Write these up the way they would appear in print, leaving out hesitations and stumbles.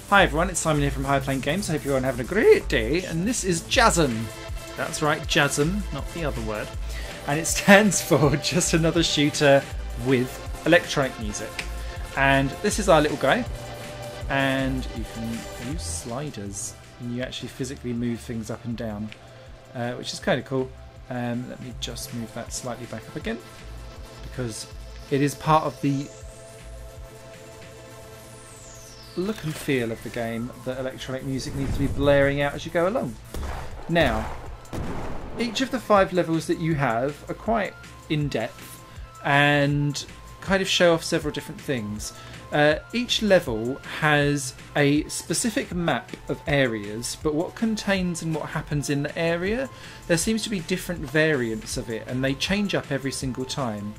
Hi everyone, it's Simon here from High Plane Games. I hope you're all having a great day, and this is JASEM. That's right, JASEM, not the other word. And it stands for Just Another Shooter with Electronic Music. And this is our little guy, and you can use sliders, and you actually physically move things up and down, which is kind of cool. Let me just move that slightly back up again, because it is part of the look and feel of the game that electronic music needs to be blaring out as you go along. Now, each of the 5 levels that you have are quite in-depth and kind of show off several different things. Each level has a specific map of areas, but what contains and what happens in the area, there seems to be different variants of it, and they change up every single time.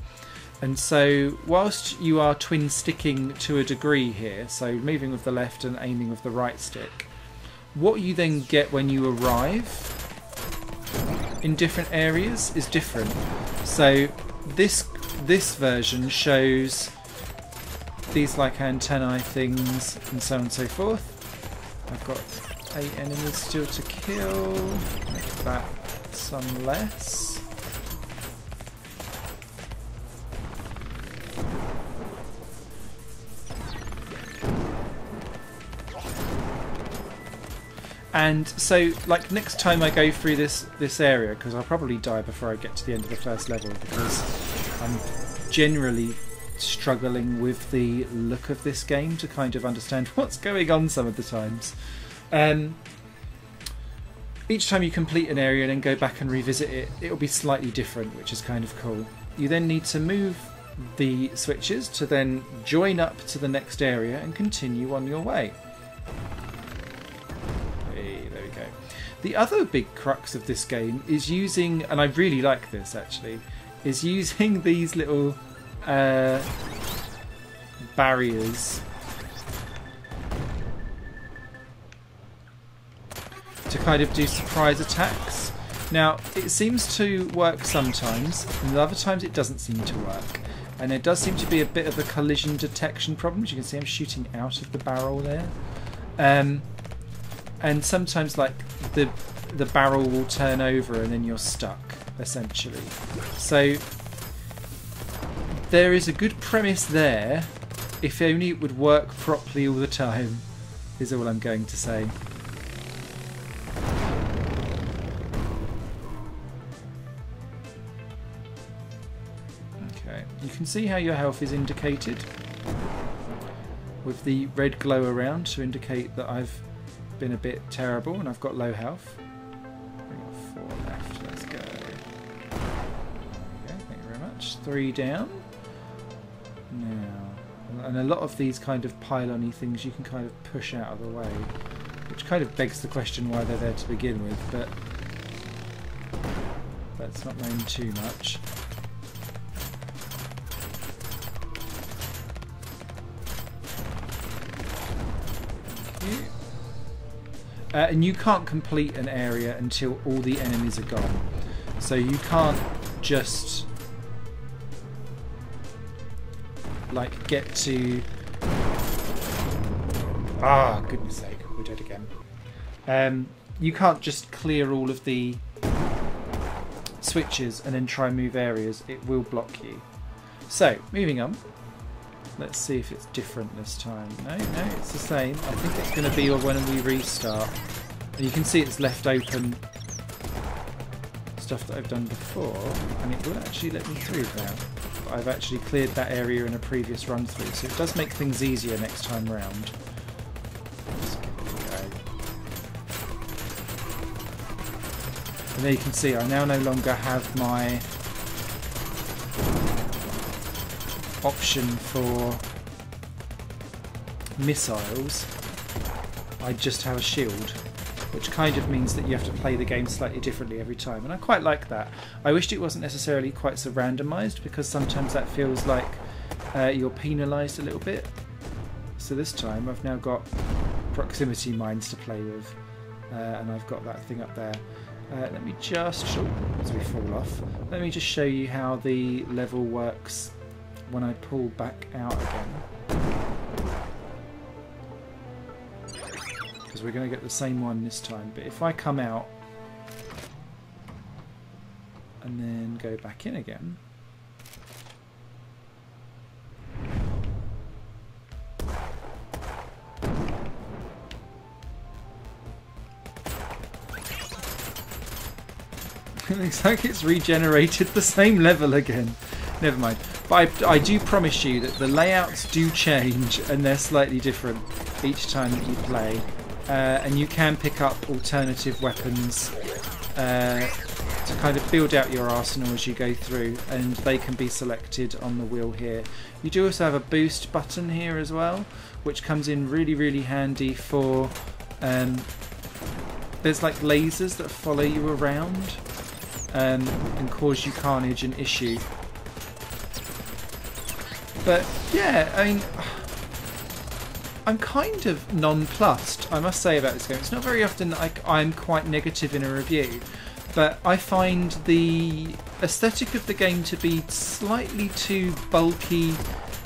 And so whilst you are twin sticking to a degree here, so moving with the left and aiming with the right stick, what you then get when you arrive in different areas is different. So this version shows these like antennae things and so on and so forth. I've got 8 enemies still to kill, make that some less. And so, like, next time I go through this area, because I'll probably die before I get to the end of the first level, because I'm generally struggling with the look of this game to kind of understand what's going on some of the times. Each time you complete an area and then go back and revisit it, it'll be slightly different, which is kind of cool. You then need to move the switches to then join up to the next area and continue on your way. The other big crux of this game is using, and I really like this actually, is using these little barriers to kind of do surprise attacks. Now, it seems to work sometimes, and other times it doesn't seem to work. And there does seem to be a bit of a collision detection problem. As you can see, I'm shooting out of the barrel there. And sometimes, like, the barrel will turn over and then you're stuck, essentially. So there is a good premise there, if only it would work properly all the time, is all I'm going to say. Okay, you can see how your health is indicated with the red glow around to indicate that I've been a bit terrible and I've got low health. We've got 4 left, let's go. Okay, thank you very much. 3 down. Now, and a lot of these kind of pylon-y things you can kind of push out of the way, which kind of begs the question why they're there to begin with, but that's not known too much. Thank you. And you can't complete an area until all the enemies are gone. So you can't just like get to... Ah, goodness sake, we're dead again. You can't just clear all of the switches and then try and move areas. It will block you. So, moving on. Let's see if it's different this time. No, it's the same. I think it's going to be when we restart. And you can see it's left open stuff that I've done before, and it will actually let me through now. But I've actually cleared that area in a previous run through, so it does make things easier next time round. Let's give it a go. And there you can see I now no longer have my option for missiles. I just have a shield, which kind of means that you have to play the game slightly differently every time, and I quite like that. I wished it wasn't necessarily quite so randomised, because sometimes that feels like you're penalised a little bit. So this time I've now got proximity mines to play with, and I've got that thing up there. Let me just, as we fall off, let me just show you how the level works when I pull back out again. because we're going to get the same one this time. But if I come out and then go back in again, it looks like it's regenerated the same level again. Never mind. But I do promise you that the layouts do change and they're slightly different each time that you play. And you can pick up alternative weapons to kind of build out your arsenal as you go through, and they can be selected on the wheel here. You do also have a boost button here as well, which comes in really, really handy for... there's like lasers that follow you around and cause you carnage and issue. But yeah, I mean, I'm kind of nonplussed, I must say, about this game. It's not very often that I'm quite negative in a review, but I find the aesthetic of the game to be slightly too bulky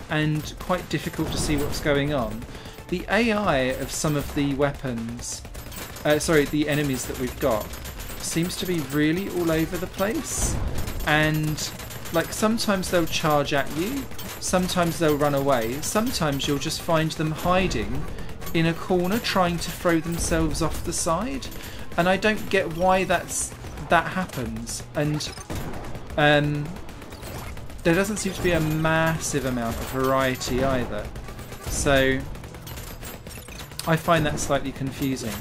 and quite difficult to see what's going on. The AI of some of the weapons, the enemies that we've got, seems to be really all over the place, and like sometimes they'll charge at you, sometimes they'll run away, sometimes you'll just find them hiding in a corner trying to throw themselves off the side, and I don't get why that happens. And there doesn't seem to be a massive amount of variety either, so I find that slightly confusing.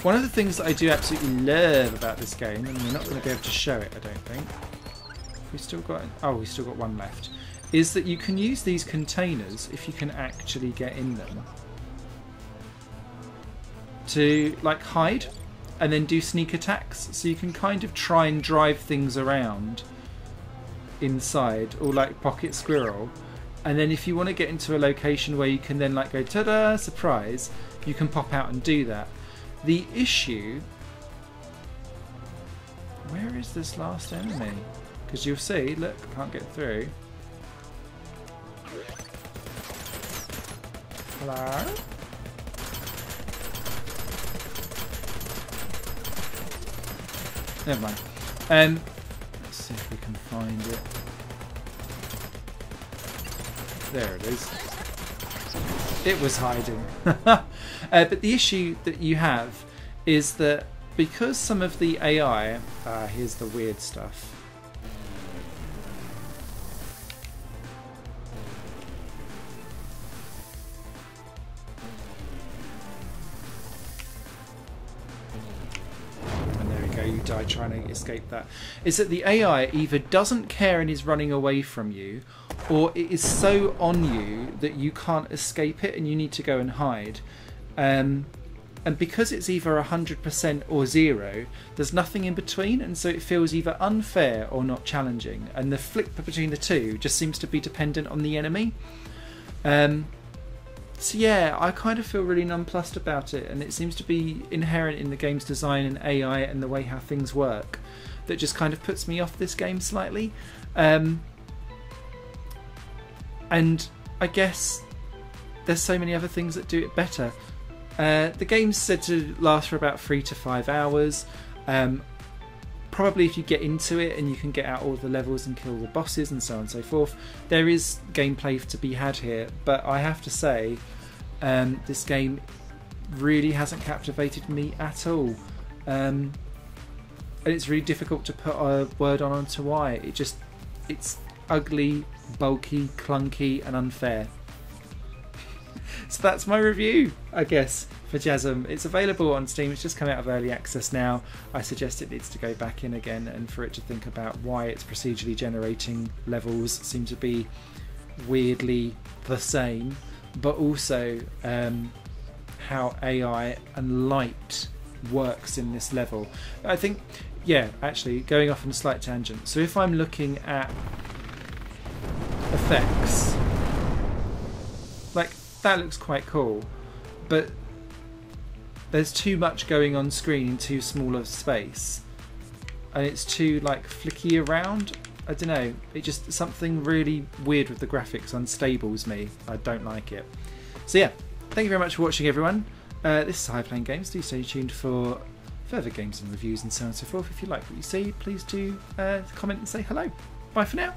One of the things that I do absolutely love about this game, and we're not going to be able to show it, I don't think. We've still got one left. Is that you can use these containers, if you can actually get in them, to like hide and then do sneak attacks. So you can kind of try and drive things around inside, or like pocket squirrel. And then if you want to get into a location where you can then like go, ta-da, surprise, you can pop out and do that. The issue... Where is this last enemy? Because you'll see, look, can't get through. Hello? Never mind. Let's see if we can find it. There it is. It was hiding. But the issue that you have is that because some of the AI... here's the weird stuff. You die trying to escape that. Is that the AI either doesn't care and is running away from you, or it is so on you that you can't escape it and you need to go and hide. And because it's either 100% or 0, there's nothing in between, and so it feels either unfair or not challenging, and the flip between the two just seems to be dependent on the enemy. So yeah, I kind of feel really nonplussed about it, and it seems to be inherent in the game's design and AI and the way how things work that just kind of puts me off this game slightly. And I guess there's so many other things that do it better. The game's said to last for about 3 to 5 hours. Probably if you get into it and you can get out all the levels and kill the bosses and so on and so forth, there is gameplay to be had here. But I have to say, this game really hasn't captivated me at all. And it's really difficult to put a word onto why. It's ugly, bulky, clunky and unfair. So that's my review, I guess, for JASEM. It's available on Steam. It's just come out of early access now. I suggest it needs to go back in again, and for it to think about why its procedurally generating levels seem to be weirdly the same, but also how AI and light works in this level. I think, yeah, actually, going off on a slight tangent. So if I'm looking at effects, like, that looks quite cool, but there's too much going on screen in too small of space, and it's too like flicky around. I don't know, it just, something really weird with the graphics unstables me. I don't like it. So yeah, thank you very much for watching, everyone. This is High Playing Games. Do stay tuned for further games and reviews and so on and so forth. If you like what you see, please do comment and say hello. Bye for now.